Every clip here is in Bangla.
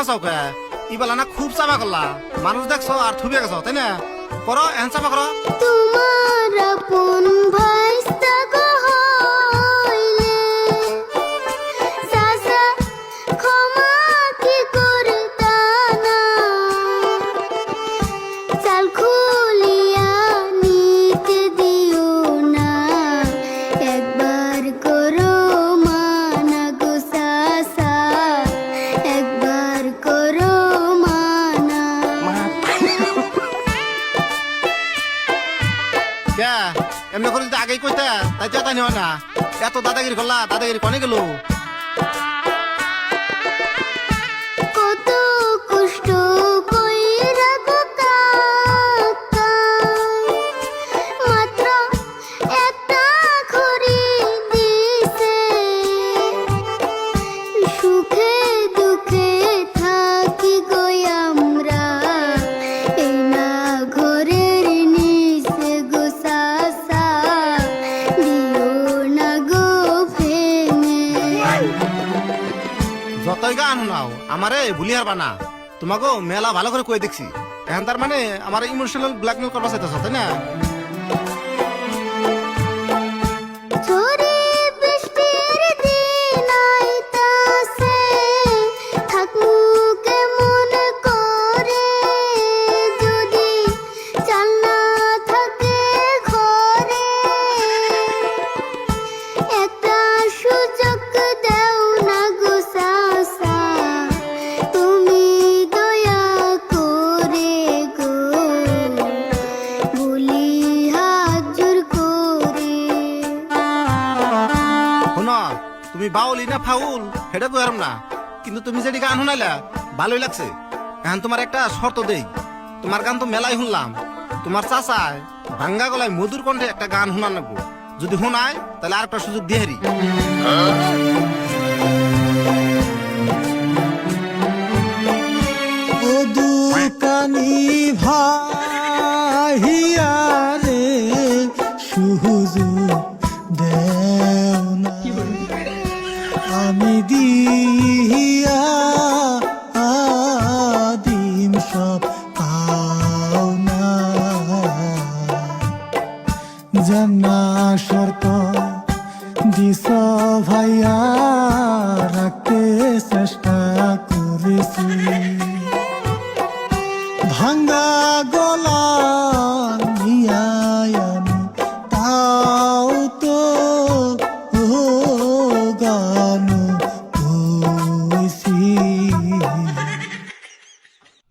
চাও কে ইবেলা না খুব চাপা করলা মানুষ দেখছো আর থুবে গেছো তাই না করো এন চাপা করো তোমার আপন ভাইস্তা গো হইলে সাসা ক্ষমা কি করতা না চাল খুলিয়া নিতে দিও না একবার করো মানা গো সাসা একবার করো মানা কে এমনি করে যদি আগেই কইতা তাই তো তাই হয় না এত দাদাগিরি করলা দাদাগিরি কনে গেল কত কষ্ট কইরা গো কাকা মাত্র একটা খড়ি দিছে সুখে দুঃখে থাকি গো আমরা এই না ঘরের নিচে গো সাসা দিও না গো ভেঙে যতই গান শোনাও আমারে ভুলি হারবা না তোমাকে মেলা ভালো করে কয়ে দেখছি এখন তার মানে আমার ইমোশনাল ব্ল্যাকমেল করবা চাইতেছ তাই না ঝড়ে বৃষ্টির দিন আইতাছে থাকমু কেমন করে যদি চাল না থাকে ঘরে একটা সুযোগ দেও না গো সাসা তুমি দয়া করে গো বলি হাত জোর করে শোনো তুমি বাউলি না ফাউল সেটা কইরাম না কিন্তু তুমি যেটি গান শোনাইলা ভালোই লাগছে এখন তোমার একটা শর্ত দেই তোমার গান তো মেলাই শুনলাম তোমার চাচায় ভাঙ্গা গলায় মধুর কণ্ঠে একটা গান শোনান লাগবো যদি শোনায় তাহলে আর একটা সুযোগ দিয়ে হারি ও দুকানি ভাইয়া রে সুহুজুর দেও না আমি দিয়া আদিম সব পাও না জানা শর্ত দিস ভাইয়া রাখতে চেষ্টা করেছি ভাঙ্গা গলা নিয়ায় আমি তাও তো ও গান কইছি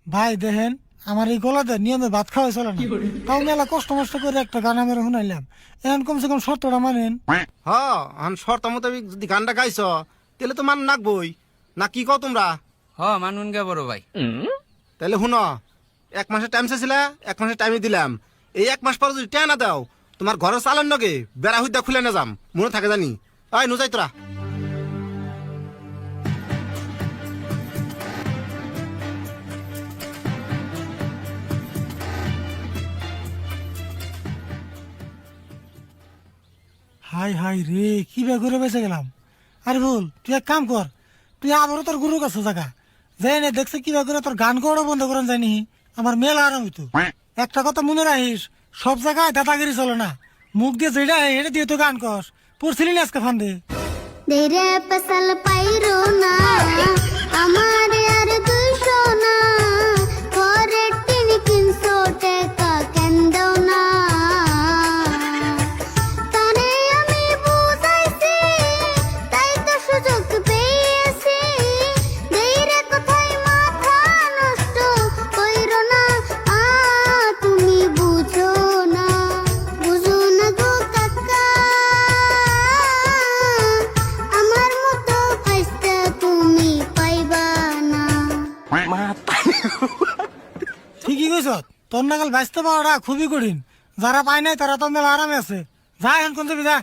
ভাই দেখেন আমার এই গলাতে নিয়মে ভাত খাওয়া চলে না তাও মেলা কষ্ট মষ্ট করে একটা গান আমি শুনাইলাম এখন কমসে কম শর্তটা মানেন হ এখন শর্ত মোতাবেক যদি গানটা গাইছ তাহলে তো মান নাকবই না কি কও তোমরা হ মানুন গে বড় ভাই তাহলে শুনো 1 মাসের টাইম চাইছিলা 1 মাসের টাইমে দিলাম এই 1 মাস পরে যদি টাকা না দাও তোমার ঘরের চালান নগে বেড়া হইদা খুলে না যাম মনে থাকে জানি আয় নুজাই তোরা হাই হাই রে কি বে ঘুরে বেঁচে গেলাম আরে ভুল তুই এক কাম কর তুই আবারও তোর গুরুর কাছে জায়গা যাই না দেখছে কি করে তোর গান করা বন্ধ করেন জানি আমার মেলা আরাম হইতো একটা কথা মনে রাখিস সব জায়গায় দাদাগিরি চলে না মুখ দিয়ে যেটা এটা দিয়ে তো গান কর পড়ছিলি না আজকে ফান্দে দেরে পেশাল পাইরো না আমার আর দুইশো না ঘরের টিন 300 টাকা কেন দাও না তারে আমি বুঝাইছি তাই তো সুযোগ পেয়েছি দেরে কোথায় মাথা নষ্ট কইরো না তুমি বুঝো না গো কাকা আমার মতো কাজটা তুমি পাইবা না ঠিকই কইস তোর নাগাল বাঁচতে পাওয়াটা খুবই কঠিন যারা পায় নাই তারা তো মেলা আরামে আছে যা এখন কোন যাবি যা